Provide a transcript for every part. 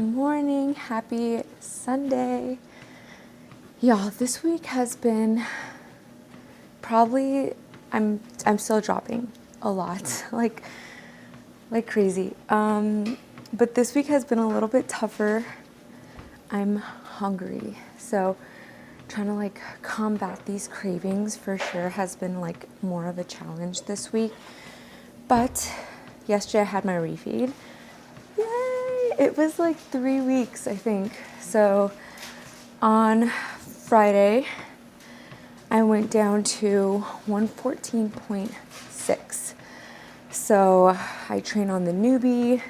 morning, happy Sunday. Y'all, this week has been probably, I'm still dropping a lot, like crazy. But this week has been a little bit tougher. I'm hungry, so trying to like combat these cravings for sure has been like more of a challenge this week. But yesterday I had my refeed. Yay! It was like 3 weeks, I think. So on Friday, I went down to 114.6. So I trained on the newbie,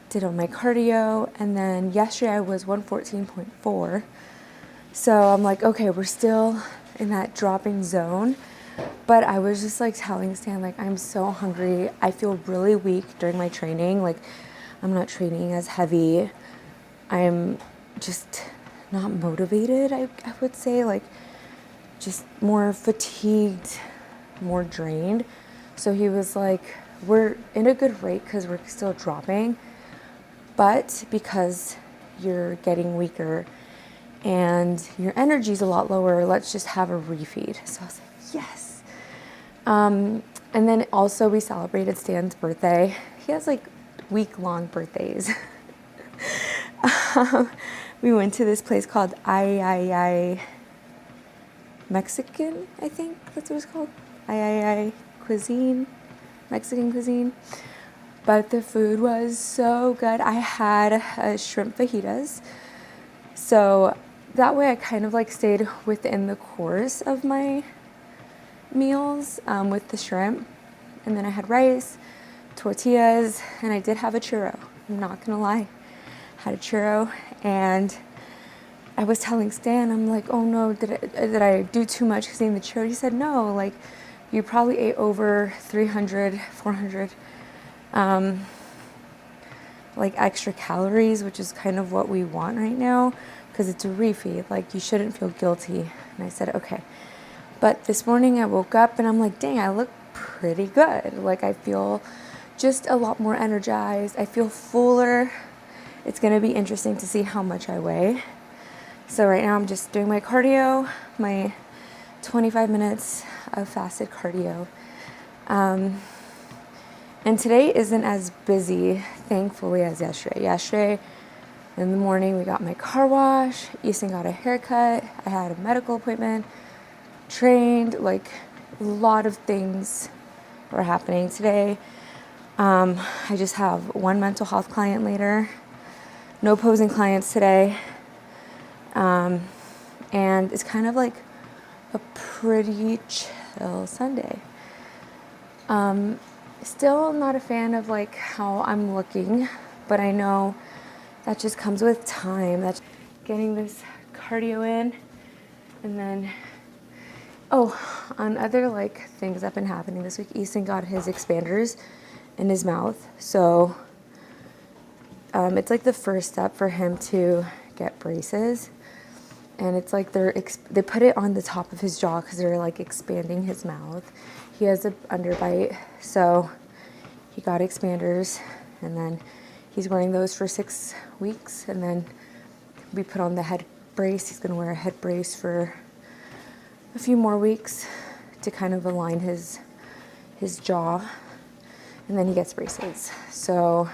did all my cardio, and then yesterday I was 114.4. So I'm like, okay, we're still in that dropping zone. But I was just like telling Stan, like, I'm so hungry. I feel really weak during my training. Like, I'm not training as heavy. I'm just not motivated, I would say. Like, just more fatigued, more drained. So he was like, we're in a good rate because we're still dropping. But because you're getting weaker and your energy's a lot lower, let's just have a refeed. So I was like, yes. And then also we celebrated Stan's birthday. He has like week-long birthdays. We went to this place called I Mexican, I think that's what it's called. I cuisine, Mexican cuisine. But the food was so good. I had shrimp fajitas. So that way I kind of like stayed within the course of my meals with the shrimp. And then I had rice, tortillas, and I did have a churro. I'm not gonna lie. Had a churro, and I was telling Stan, I'm like, oh no, did I do too much because eating the churro? He said, no, like you probably ate over 300, 400 like extra calories, which is kind of what we want right now because it's a refeed. Like you shouldn't feel guilty. And I said, okay. But this morning I woke up and I'm like, dang, I look pretty good. Like I feel just a lot more energized. I feel fuller. It's gonna be interesting to see how much I weigh. So right now I'm just doing my cardio, my 25 minutes of fasted cardio. And today isn't as busy, thankfully, as yesterday. Yesterday in the morning we got my car wash, Easton got a haircut, I had a medical appointment, trained, like a lot of things were happening today. I just have one mental health client later, no posing clients today. And it's kind of like a pretty chill Sunday. Still not a fan of like how I'm looking, but I know that just comes with time. That's getting this cardio in, and then on other like things that have been happening this week, Easton got his expanders in his mouth. So it's like the first step for him to get braces. And it's like they put it on the top of his jaw because they're like expanding his mouth. He has an underbite, so he got expanders, and then he's wearing those for 6 weeks, and then we put on the head brace. He's gonna wear a head brace for a few more weeks to kind of align his jaw, and then he gets braces. So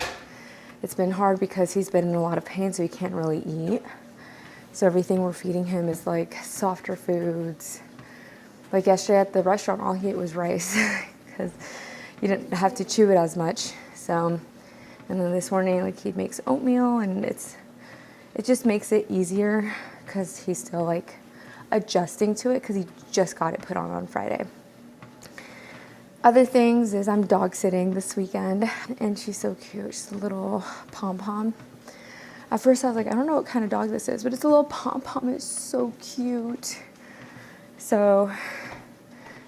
it's been hard because he's been in a lot of pain, so he can't really eat. So everything we're feeding him is like softer foods. Like yesterday at the restaurant, all he ate was rice because you didn't have to chew it as much. So, and then this morning, like he makes oatmeal, and it just makes it easier because he's still like adjusting to it because he just got it put on Friday. Other things is I'm dog sitting this weekend, and she's so cute. She's a little pom-pom. At first I was like, I don't know what kind of dog this is, but it's a little pom-pom. It's so cute. So,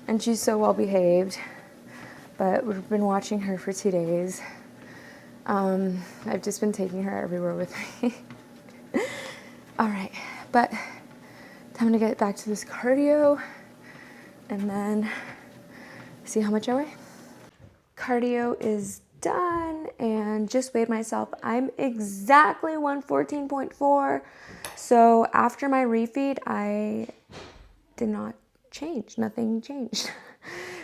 and she's so well behaved, but we've been watching her for 2 days. I've just been taking her everywhere with me. All right, but time to get back to this cardio and then see how much I weigh. Cardio is done and just weighed myself. I'm exactly 114.4. So after my refeed, I did not change. Nothing changed.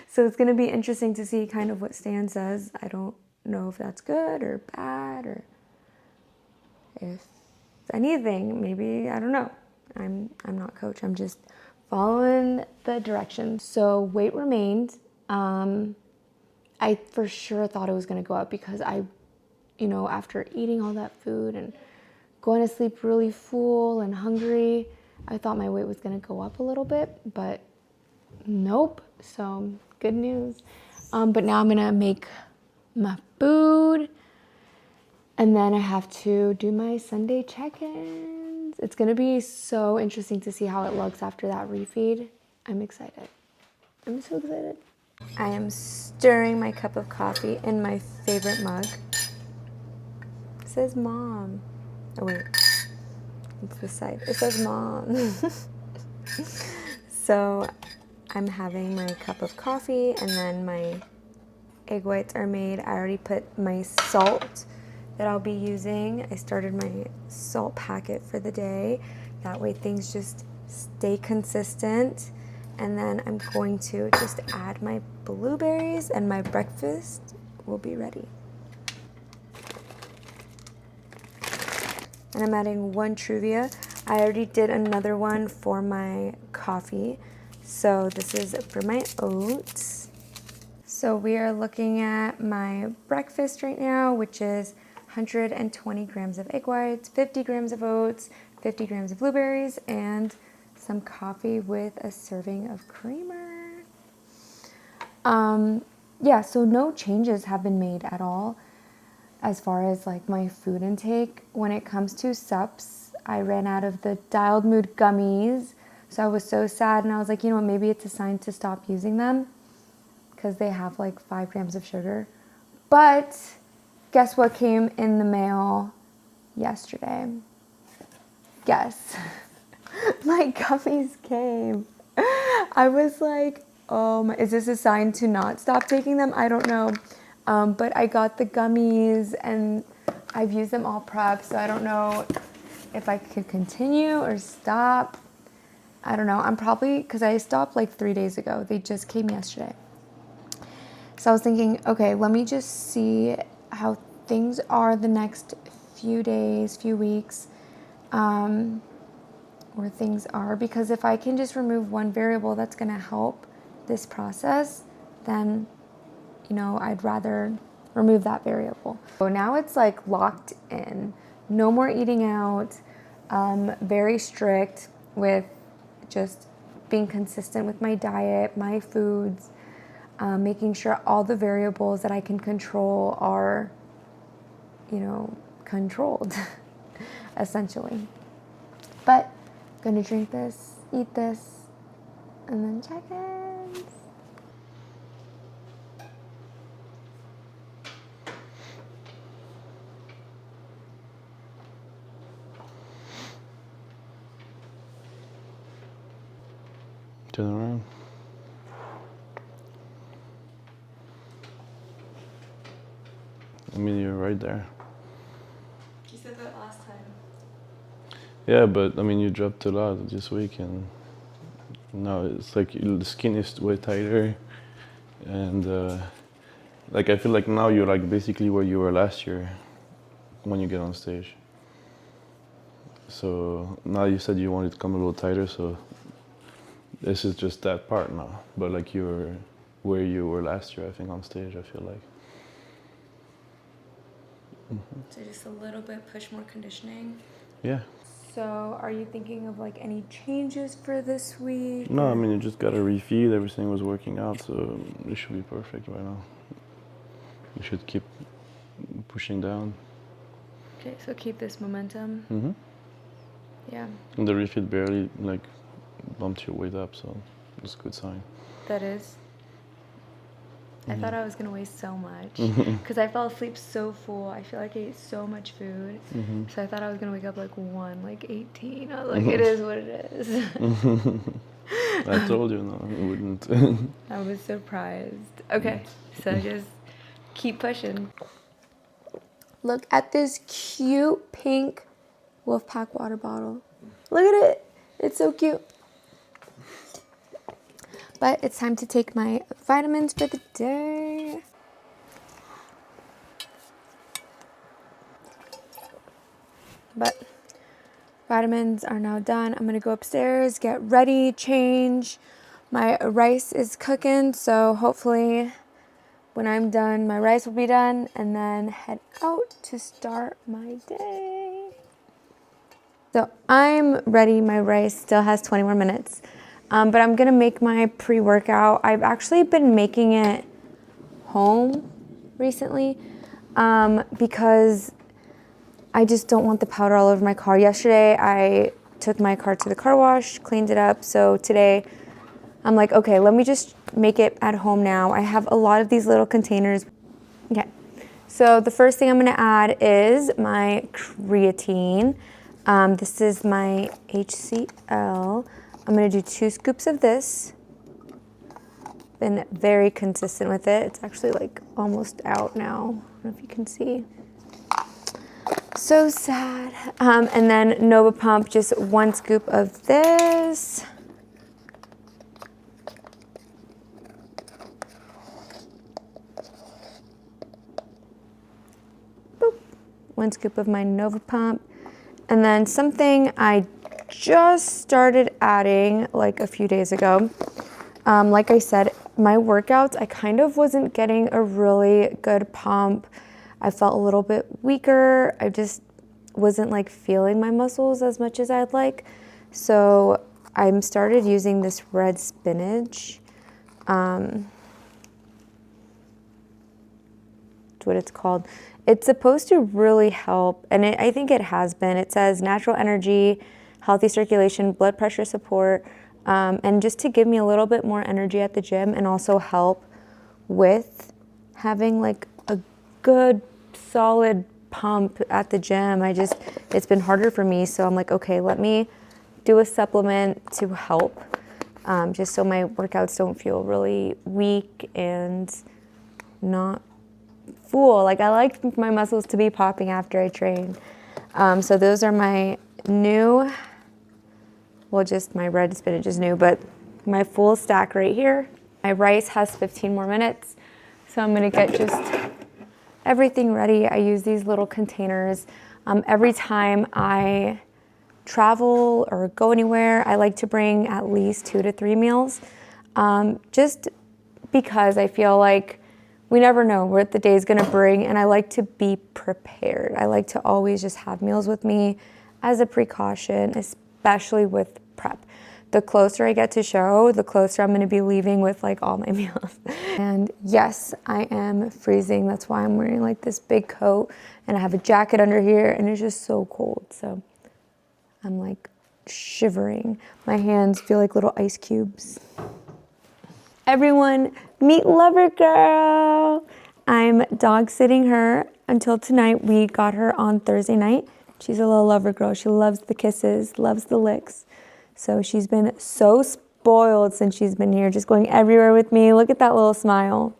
So it's going to be interesting to see kind of what Stan says. I don't know if that's good or bad or if anything. Maybe, I don't know. I'm not coach. I'm just following the directions. So weight remained. I for sure thought it was going to go up because after eating all that food and going to sleep really full and hungry, I thought my weight was going to go up a little bit, but nope. So good news. But now I'm going to make my food and then I have to do my Sunday check-ins. It's going to be so interesting to see how it looks after that refeed. I'm excited. I'm so excited. I am stirring my cup of coffee in my favorite mug. It says mom. Oh wait, it's the side. It says mom. So I'm having my cup of coffee and then my egg whites are made. I already put my salt that I'll be using. I started my salt packet for the day. That way things just stay consistent. And then I'm going to just add my blueberries and my breakfast will be ready. And I'm adding 1 Truvia. I already did another one for my coffee. So this is for my oats. So we are looking at my breakfast right now, which is 120 grams of egg whites, 50 grams of oats, 50 grams of blueberries, and some coffee with a serving of creamer. Yeah, so no changes have been made at all as far as like my food intake. When it comes to sups, I ran out of the Dialed Mood gummies. So I was so sad and I was like, you know what, maybe it's a sign to stop using them because they have like 5 grams of sugar. But guess what came in the mail yesterday? Guess. My gummies came. I was like, oh my, is this a sign to not stop taking them? I don't know. But I got the gummies and I've used them all prep, so I don't know if I could continue or stop. I don't know. I'm probably, because I stopped like 3 days ago. They just came yesterday. So I was thinking, okay, let me just see how things are the next few days, few weeks. Where things are, because if I can just remove one variable that's going to help this process, then I'd rather remove that variable. So now it's like locked in, no more eating out, very strict with just being consistent with my diet, my foods, making sure all the variables that I can control are controlled essentially. But gonna drink this, eat this, and then check-ins. Turn around. I mean, you're right there. You said that last time. Yeah, but I mean, you dropped a lot this week, and now it's like the skin is way tighter, and like I feel like now you're like basically where you were last year when you get on stage. So now you said you wanted to come a little tighter, so this is just that part now. But like you're where you were last year, I think, on stage, I feel like. Mm-hmm. So just a little bit, push more conditioning. Yeah. So are you thinking of like any changes for this week? No, I mean, you just got to refeed. Everything was working out, so it should be perfect right now. You should keep pushing down. Okay, so keep this momentum. Mm-hmm. Yeah. And the refeed barely like bumped your weight up, so it's a good sign. That is. I thought I was going to waste so much Mm-hmm. because I fell asleep so full. I feel like I ate so much food. Mm-hmm. So I thought I was going to wake up like 18. I was like, it is what it is. I told you, no, it wouldn't. I was surprised. Okay, so just Keep pushing. Look at this cute pink WolfPAK water bottle. Look at it. It's so cute. But it's time to take my vitamins for the day. But vitamins are now done. I'm gonna go upstairs, get ready, change. My rice is cooking, so hopefully when I'm done, my rice will be done, and then head out to start my day. So I'm ready. My rice still has 20 more minutes, but I'm gonna make my pre-workout. I've actually been making it home recently because I just don't want the powder all over my car. Yesterday, I took my car to the car wash, cleaned it up. So today, I'm like, okay, let me just make it at home now. I have a lot of these little containers. Okay, so the first thing I'm gonna add is my creatine. This is my HCl. I'm gonna do 2 scoops of this. Been very consistent with it. It's actually like almost out now. I don't know if you can see. So sad. And then Nova Pump, just 1 scoop of this. Boop. 1 scoop of my Nova Pump. And then something I just started adding like a few days ago. Like I said, my workouts, I kind of wasn't getting a really good pump. I felt a little bit weaker. I just wasn't like feeling my muscles as much as I'd like. So I started using this red spinach. That's what it's called. It's supposed to really help, and I think it has been. It says natural energy, healthy circulation, blood pressure support, and just to give me a little bit more energy at the gym, and also help with having like a good solid pump at the gym. It's been harder for me, so I'm like, okay, let me do a supplement to help, just so my workouts don't feel really weak and not full. Like I like my muscles to be popping after I train. So those are my new, well, just my red spinach is new, but my full stack right here. My rice has 15 more minutes, so I'm gonna get just everything ready. I use these little containers. Every time I travel or go anywhere, I like to bring at least 2 to 3 meals, just because I feel like we never know what the day's gonna bring, and I like to be prepared. I like to always just have meals with me as a precaution, especially with prep. The closer I get to show, the closer I'm gonna be leaving with like all my meals. And yes, I am freezing. That's why I'm wearing like this big coat, and I have a jacket under here, and it's just so cold. So I'm like shivering. My hands feel like little ice cubes. Everyone, meet Lover Girl. I'm dog sitting her until tonight. We got her on Thursday night. She's a little lover girl. She loves the kisses, loves the licks. So she's been so spoiled since she's been here, just going everywhere with me. Look at that little smile.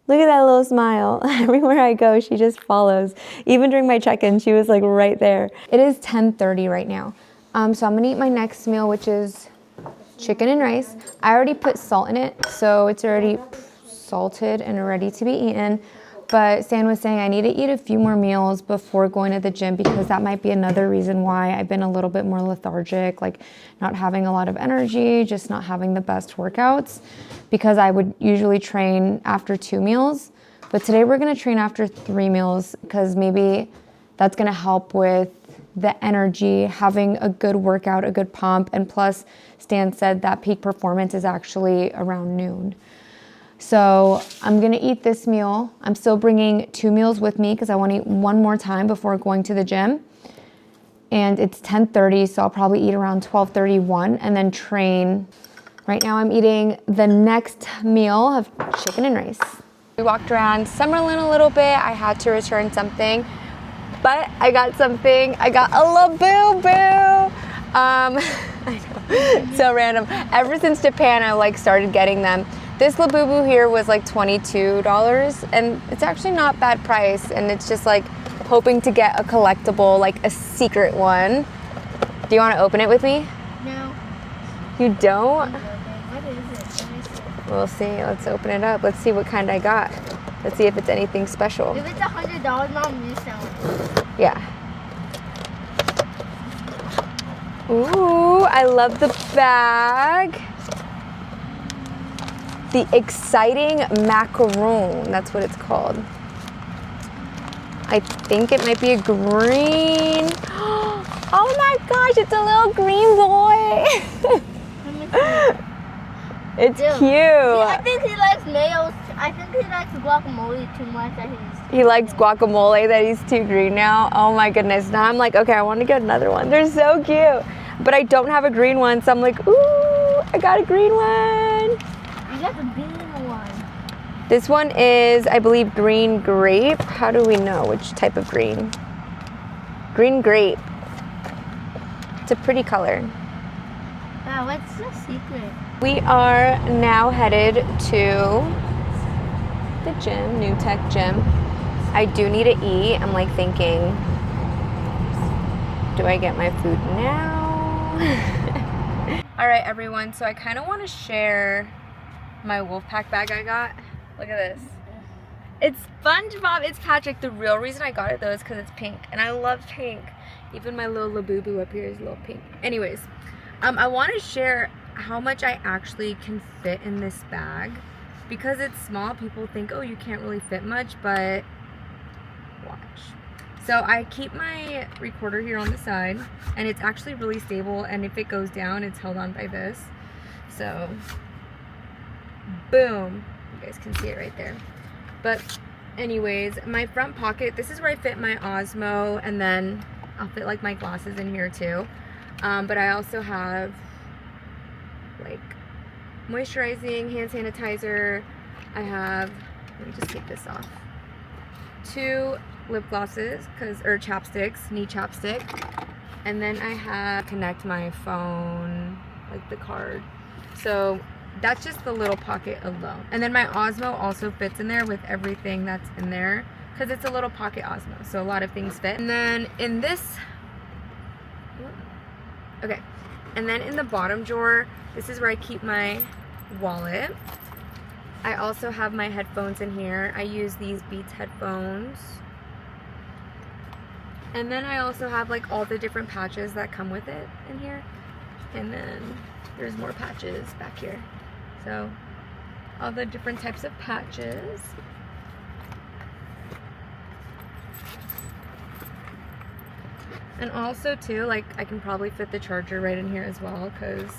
Look at that little smile. Everywhere I go, she just follows. Even during my check-in, she was like right there. It is 10:30 right now. So I'm gonna eat my next meal, which is chicken and rice. I already put salt in it, so it's already salted and ready to be eaten. But Stan was saying I need to eat a few more meals before going to the gym, because that might be another reason why I've been a little bit more lethargic, like not having a lot of energy, just not having the best workouts, because I would usually train after 2 meals. But today we're gonna train after 3 meals, because maybe that's gonna help with the energy, having a good workout, a good pump, and plus Stan said that peak performance is actually around noon. So I'm gonna eat this meal. I'm still bringing 2 meals with me because I wanna eat one more time before going to the gym. And it's 10:30, so I'll probably eat around 12:31 and then train. Right now I'm eating the next meal of chicken and rice. We walked around Summerlin a little bit. I had to return something, but I got something. I got a Labubu. I know, so random. Ever since Japan, I like started getting them. This Labubu here was like $22, and it's actually not bad price, and it's just like hoping to get a collectible, like a secret one. Do you want to open it with me? No. You don't? What is it? Let me see. We'll see. Let's open it up. Let's see what kind I got. Let's see if it's anything special. If it's $100, Mom, you sell it. Yeah. Ooh, I love the bag. The exciting macaroon, that's what it's called. I think it might be a green. Oh my gosh, it's a little green boy. It's Dude, cute. I think he likes mayo. I think he likes guacamole too much. He likes guacamole that he's too green now. Oh my goodness. Now I'm like, okay, I want to get another one. They're so cute. But I don't have a green one, so I'm like, ooh, I got a green one. You got the green one. This one is, I believe, green grape. How do we know which type of green? Green grape. It's a pretty color. Wow, what's the secret? We are now headed to the gym, New Tech Gym. I do need to eat. I'm like thinking, do I get my food now? All right, everyone. So I kind of want to share my WolfPAK bag I got. Look at this. It's SpongeBob. It's Patrick. The real reason I got it though is because it's pink, and I love pink. Even my little Labubu up here is a little pink. Anyways, I want to share how much I actually can fit in this bag. Because it's small, people think, oh, you can't really fit much, but watch. So I keep my recorder here on the side, and it's actually really stable, and if it goes down, it's held on by this. So, boom. You guys can see it right there. But anyways, my front pocket, this is where I fit my Osmo, and then I'll fit like my glasses in here too. But I also have like moisturizing, hand sanitizer. I have, let me just take this off, 2 lip glosses, or chapsticks, knee chapstick. And then I have connect my phone, like the card. So that's just the little pocket alone. And then my Osmo also fits in there with everything that's in there, because it's a little pocket Osmo, so a lot of things fit. And then in this, okay, and then in the bottom drawer, this is where I keep my wallet. I also have my headphones in here. I use these Beats headphones. And then I also have like all the different patches that come with it in here. And then there's more patches back here. So all the different types of patches. And also too, like I can probably fit the charger right in here as well, because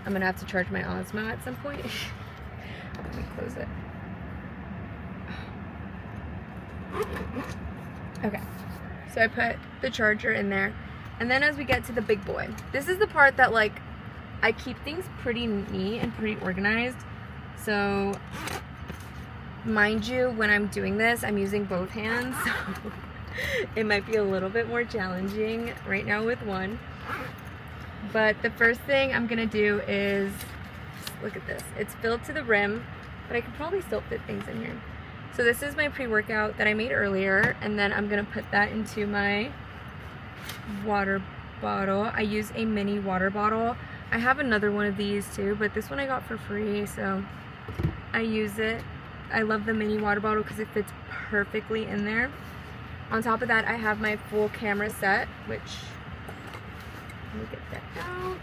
I'm gonna have to charge my Osmo at some point. Let me close it. Okay, so I put the charger in there. And then as we get to the big boy, this is the part that like I keep things pretty neat and pretty organized. So mind you, when I'm doing this, I'm using both hands. So it might be a little bit more challenging right now with one. But the first thing I'm gonna do is, look at this. It's filled to the rim, but I could probably still fit things in here. So this is my pre-workout that I made earlier, and then I'm gonna put that into my water bottle. I use a mini water bottle. I have another one of these too, but this one I got for free, so I use it. I love the mini water bottle because it fits perfectly in there. On top of that, I have my full camera set, which, let me get that out,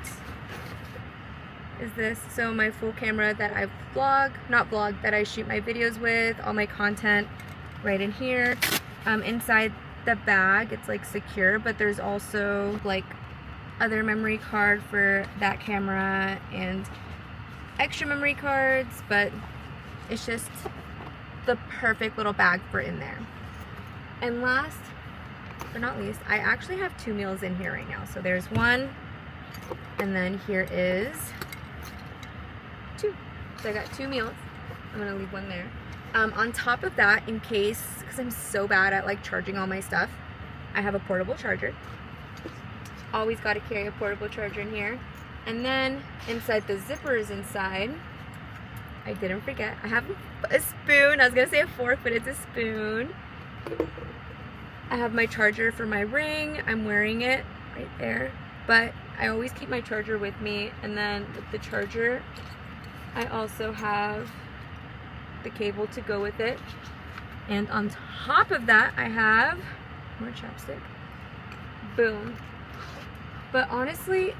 is this. So my full camera that I that I shoot my videos with, all my content right in here. Inside the bag, it's like secure, but there's also like other memory card for that camera and extra memory cards, but it's just the perfect little bag for in there. And last but not least, I actually have 2 meals in here right now. So there's 1, and then here is 2. So I got 2 meals. I'm gonna leave 1 there. On top of that, in case, because I'm so bad at like charging all my stuff, I have a portable charger. Always got to carry a portable charger in here. And then inside the zippers inside, I didn't forget. I have a spoon. I was gonna say a fork, but it's a spoon. I have my charger for my ring. I'm wearing it right there. But I always keep my charger with me. And then with the charger, I also have the cable to go with it. And on top of that, I have more chapstick. Boom. But honestly,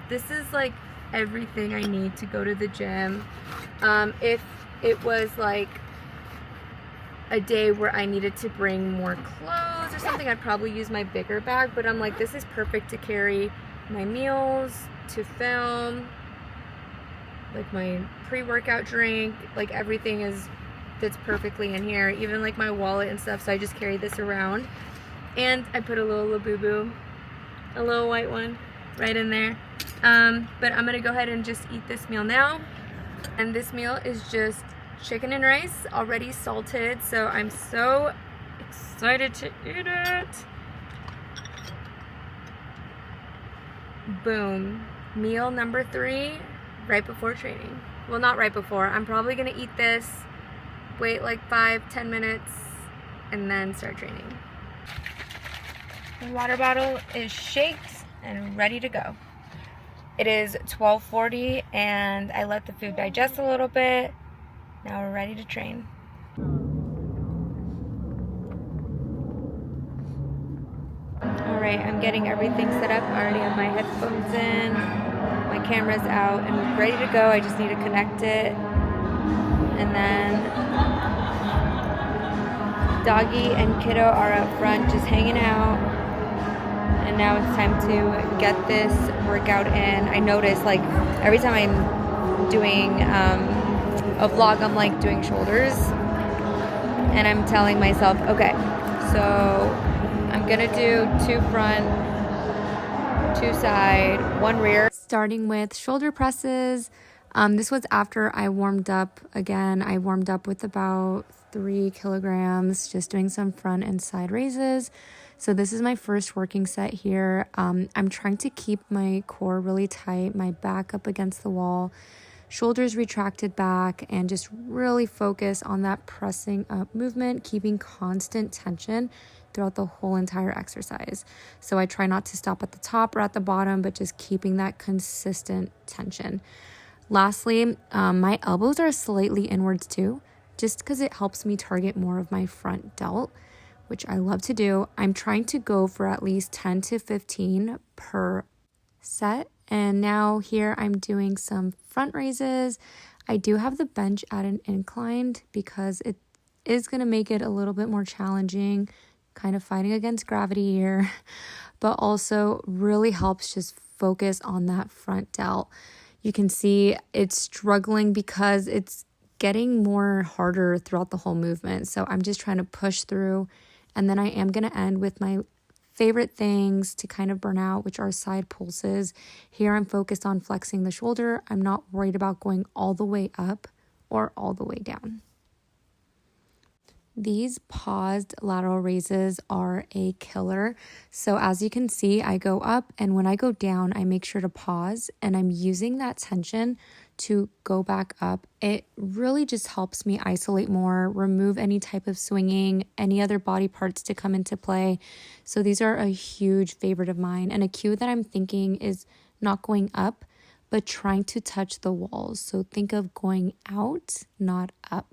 this is like everything I need to go to the gym. If it was like a day where I needed to bring more clothes or something, I'd probably use my bigger bag, but I'm like, this is perfect to carry my meals, to film, like my pre-workout drink, like everything fits perfectly in here, even like my wallet and stuff, so I just carry this around. And I put a little Labubu, a little white one, right in there. But I'm gonna go ahead and just eat this meal now. And this meal is just chicken and rice, already salted, so I'm so excited to eat it. Boom. Meal number 3, right before training. Well, not right before. I'm probably gonna eat this, wait like 5-10 minutes, and then start training. The water bottle is shaked and ready to go. It is 12:40 and I let the food digest a little bit. Now we're ready to train. All right, I'm getting everything set up. I already have my headphones in, my camera's out, and we're ready to go. I just need to connect it. And then Doggy and Kiddo are up front just hanging out. And now it's time to get this workout in. I notice like every time I'm doing a vlog, I'm like doing shoulders, and I'm telling myself, okay, so I'm gonna do 2 front, 2 side, 1 rear. Starting with shoulder presses. This was after I warmed up again. I warmed up with about 3 kilograms, just doing some front and side raises. So this is my first working set here. I'm trying to keep my core really tight, my back up against the wall, shoulders retracted back, and just really focus on that pressing up movement, keeping constant tension throughout the whole entire exercise. So I try not to stop at the top or at the bottom, but just keeping that consistent tension. Lastly, my elbows are slightly inwards too, just because it helps me target more of my front delt, which I love to do. I'm trying to go for at least 10 to 15 per set. And now here I'm doing some front raises. I do have the bench at an incline because it is going to make it a little bit more challenging, kind of fighting against gravity here, but also really helps just focus on that front delt. You can see it's struggling because it's getting more harder throughout the whole movement. So I'm just trying to push through. And then I am going to end with my favorite things to kind of burn out, which are side pulses. Here I'm focused on flexing the shoulder. I'm not worried about going all the way up or all the way down. These paused lateral raises are a killer. So as you can see, I go up, and when I go down, I make sure to pause, and I'm using that tension to go back up. It really just helps me isolate more, remove any type of swinging, any other body parts to come into play. So these are a huge favorite of mine. And a cue that I'm thinking is not going up, but trying to touch the walls. So think of going out, not up.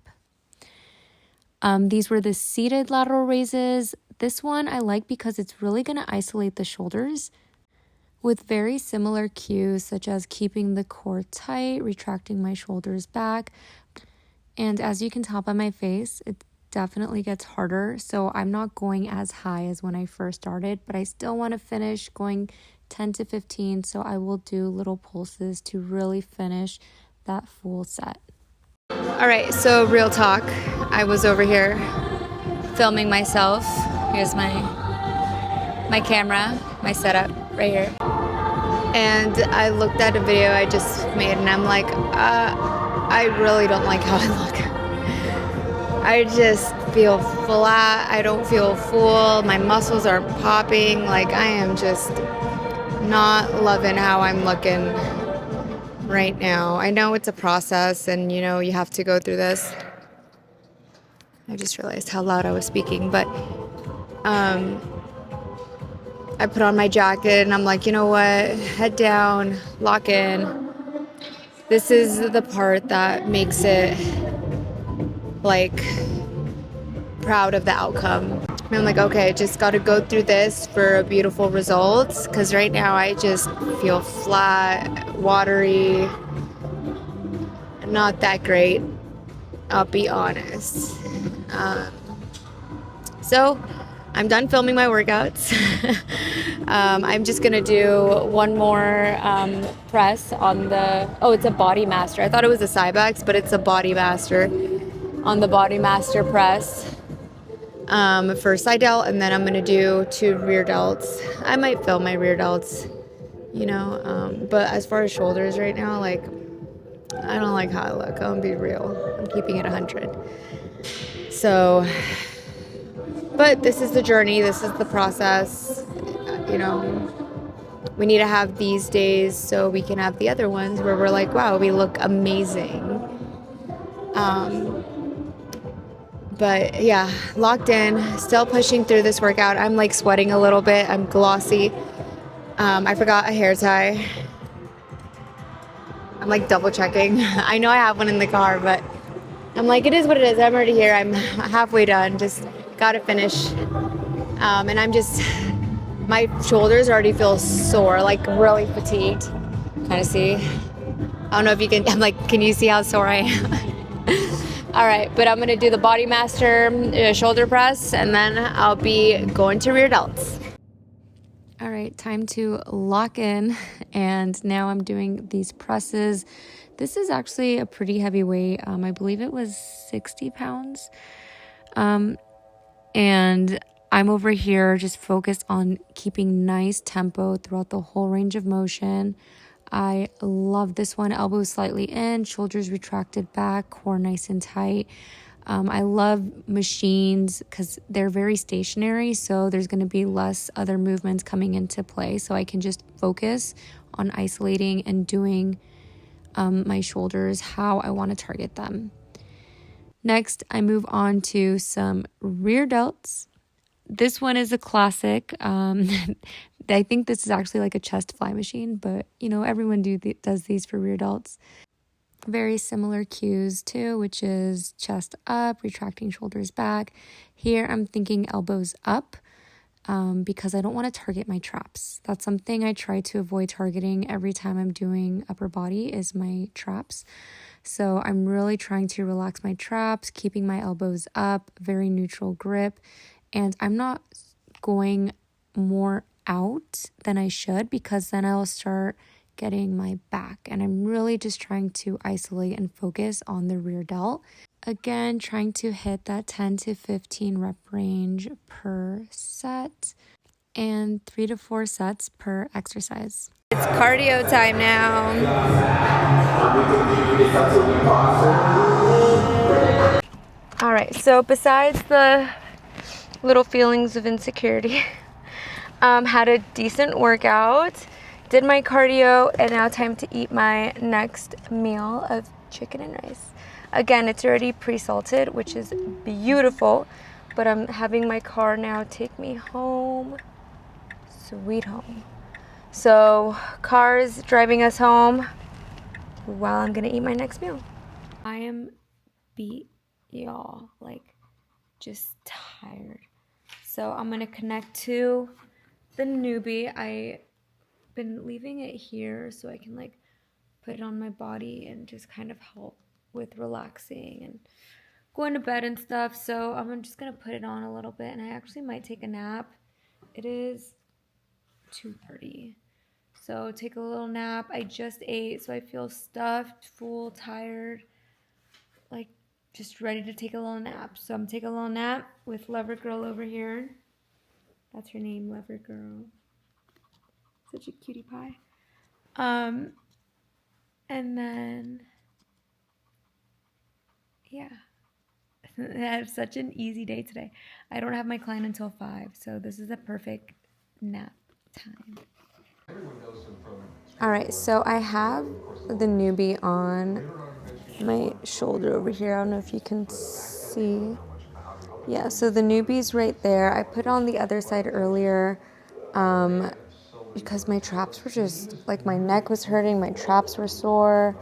These were the seated lateral raises. This one I like because it's really going to isolate the shoulders with very similar cues, such as keeping the core tight, retracting my shoulders back. And as you can tell by my face, it definitely gets harder. So I'm not going as high as when I first started, but I still want to finish going 10 to 15. So I will do little pulses to really finish that full set. All right, so real talk. I was over here filming myself. Here's my camera, my setup right here. And I looked at a video I just made, and I'm like, I really don't like how I look. I just feel flat. I don't feel full. My muscles are popping. Like, I am just not loving how I'm looking. right now. I know it's a process and, you know, you have to go through this. I just realized how loud I was speaking, but I put on my jacket and I'm like, you know what? Head down, lock in. This is the part that makes it like proud of the outcome. And I'm like, okay, just got to go through this for a beautiful result. Because right now I just feel flat, watery, not that great. I'll be honest. So I'm done filming my workouts. I'm just gonna do one more press on the, oh, it's a Body Master. I thought it was a Cybex, but it's a Body Master on the Body Master press for side delt, and then I'm gonna do 2 rear delts. I might film my rear delts, you know, but as far as shoulders right now, like, I don't like how I look. I'm gonna be real. I'm keeping it 100. So, but this is the journey, this is the process. You know, we need to have these days so we can have the other ones where we're like, wow, we look amazing. But yeah, locked in, still pushing through this workout. I'm like sweating a little bit. I'm glossy. I forgot a hair tie. I'm like double checking. I know I have one in the car, but I'm like, it is what it is. I'm already here. I'm halfway done. Just gotta finish. And I'm just, my shoulders already feel sore, like really fatigued. Kind of see. I don't know if you can, I'm like, can you see how sore I am? All right, but I'm gonna do the Body Master shoulder press and then I'll be going to rear delts. All right, time to lock in. And now I'm doing these presses. This is actually a pretty heavy weight. I believe it was 60 pounds. And I'm over here just focused on keeping nice tempo throughout the whole range of motion. I love this one. Elbows slightly in, shoulders retracted back, core nice and tight. I love machines because they're very stationary, so there's going to be less other movements coming into play. So I can just focus on isolating and doing my shoulders how I want to target them. Next, I move on to some rear delts. This one is a classic. I think this is actually like a chest fly machine, but you know, everyone does these for rear delts. Very similar cues too, which is chest up, retracting shoulders back. Here I'm thinking elbows up because I don't want to target my traps. That's something I try to avoid targeting every time I'm doing upper body is my traps. So I'm really trying to relax my traps, keeping my elbows up, very neutral grip. And I'm not going more out than I should because then I'll start getting my back. And I'm really just trying to isolate and focus on the rear delt. Again, trying to hit that 10 to 15 rep range per set and 3 to 4 sets per exercise. It's cardio time now. All right, so besides the little feelings of insecurity, had a decent workout, did my cardio, and now time to eat my next meal of chicken and rice. Again, it's already pre-salted, which is beautiful, but I'm having my car now take me home. Sweet home. So car's driving us home while I'm gonna eat my next meal. I am beat, y'all, like just tired. So I'm gonna connect to the newbie. I've been leaving it here so I can like put it on my body and just kind of help with relaxing and going to bed and stuff. So I'm just gonna put it on a little bit and I actually might take a nap. It is 2:30. So take a little nap. I just ate, so I feel stuffed, full, tired, like just ready to take a little nap. So I'm taking a little nap with Lover Girl over here. That's her name, Lover Girl. Such a cutie pie. And then, yeah. I have such an easy day today. I don't have my client until 5, so this is a perfect nap time. All right, so I have the newbie on my shoulder over here. I don't know if you can see. Yeah, so the newbie's right there. I put on the other side earlier because my traps were just, like, my neck was hurting, my traps were sore,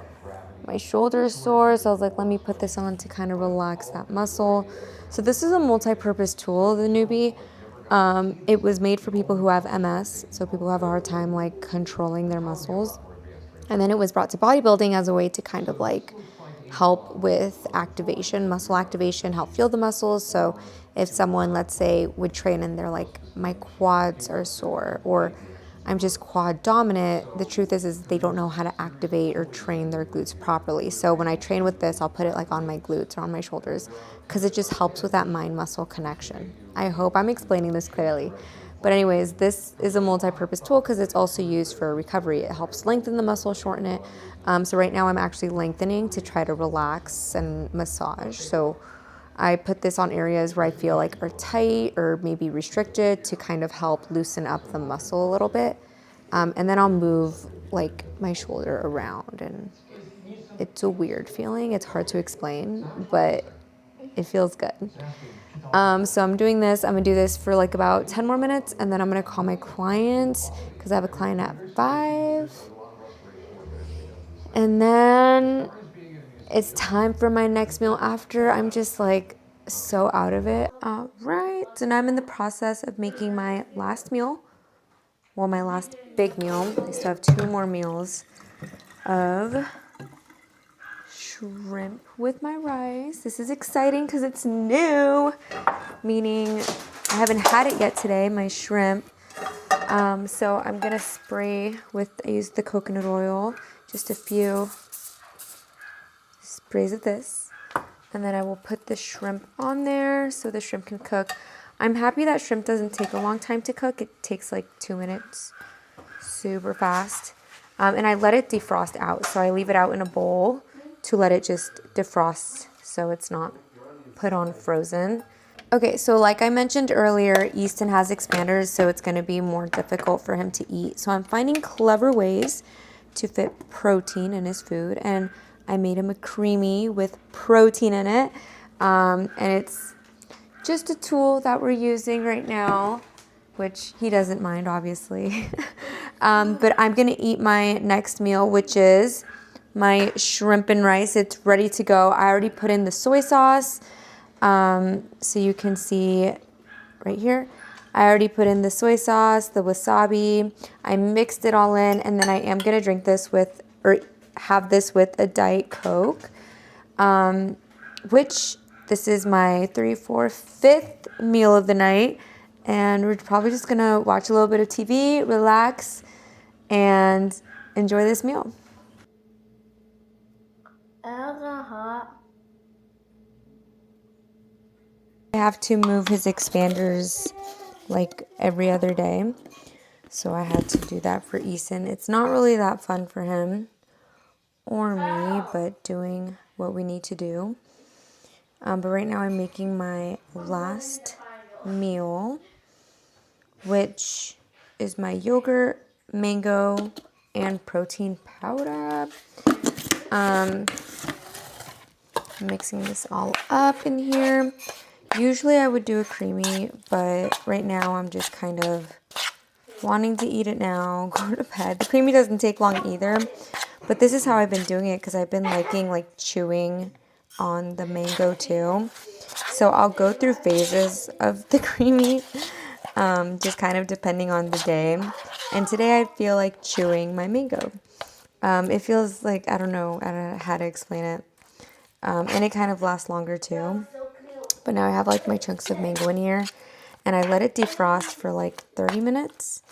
my shoulders sore. So I was like, let me put this on to kind of relax that muscle. So this is a multi-purpose tool, the newbie. It was made for people who have MS, so people who have a hard time like controlling their muscles. And then it was brought to bodybuilding as a way to kind of like help with activation, muscle activation, help feel the muscles. So if someone, let's say, would train and they're like, my quads are sore, or I'm just quad dominant, the truth is they don't know how to activate or train their glutes properly. So when I train with this, I'll put it like on my glutes or on my shoulders because it just helps with that mind-muscle connection. I hope I'm explaining this clearly. But anyways, this is a multi-purpose tool because it's also used for recovery. It helps lengthen the muscle, shorten it. So right now I'm actually lengthening to try to relax and massage. So I put this on areas where I feel like are tight or maybe restricted to kind of help loosen up the muscle a little bit. And then I'll move like my shoulder around, and it's a weird feeling. It's hard to explain, but it feels good. So I'm doing this. I'm gonna do this for like about 10 more minutes, and then I'm gonna call my client because I have a client at 5. And then it's time for my next meal after. I'm just like so out of it. All right, so now I'm in the process of making my last meal. Well, my last big meal. I still have 2 more meals of shrimp with my rice. This is exciting because it's new, meaning I haven't had it yet today, my shrimp. So I'm gonna spray with, I used the coconut oil, just a few sprays of this. And then I will put the shrimp on there so the shrimp can cook. I'm happy that shrimp doesn't take a long time to cook. It takes like 2 minutes, super fast. And I let it defrost out. So I leave it out in a bowl to let it just defrost so it's not put on frozen. Okay, so like I mentioned earlier, Easton has expanders, so it's gonna be more difficult for him to eat. So I'm finding clever ways to fit protein in his food, and I made him a creamy with protein in it. And it's just a tool that we're using right now, which he doesn't mind, obviously. But I'm gonna eat my next meal, which is my shrimp and rice. It's ready to go. I already put in the soy sauce. So you can see right here, I already put in the soy sauce, the wasabi. I mixed it all in, and then I am gonna drink this with, or have this with a Diet Coke, which this is my 3, 4, 5th meal of the night. And we're probably just gonna watch a little bit of TV, relax, and enjoy this meal. I have to move his expanders like every other day, so I had to do that for Easton. It's not really that fun for him or me, but doing what we need to do. But right now I'm making my last meal, which is my yogurt, mango, and protein powder. Mixing this all up in here. Usually I would do a creamy, but right now I'm just kind of wanting to eat it now, go to bed. The creamy doesn't take long either, but this is how I've been doing it because I've been liking like chewing on the mango too. So I'll go through phases of the creamy, just kind of depending on the day. And today I feel like chewing my mango. It feels like, I don't know how to explain it. And it kind of lasts longer too. But now I have like my chunks of mango in here, and I let it defrost for like 30 minutes.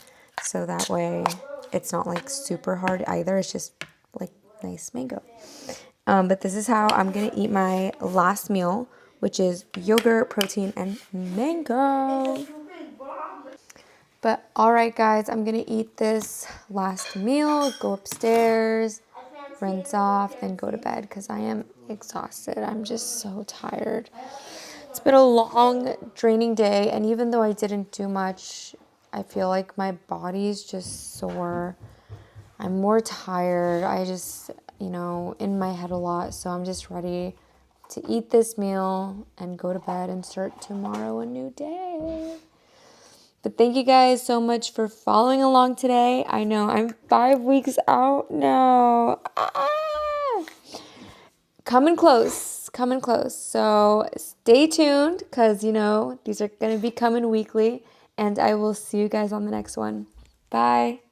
So that way it's not like super hard either. It's just like nice mango. But this is how I'm going to eat my last meal, which is yogurt, protein, and mango. But all right, guys, I'm going to eat this last meal, go upstairs, rinse off, then go to bed because I am exhausted. I'm just so tired. It's been a long, draining day, and even though I didn't do much, I feel like my body's just sore. I'm more tired. I just, you know, in my head a lot. So I'm just ready to eat this meal and go to bed and start tomorrow a new day. But thank you guys so much for following along today. I know I'm 5 weeks out now. Coming close, coming close. So stay tuned because, you know, these are going to be coming weekly. And I will see you guys on the next one. Bye.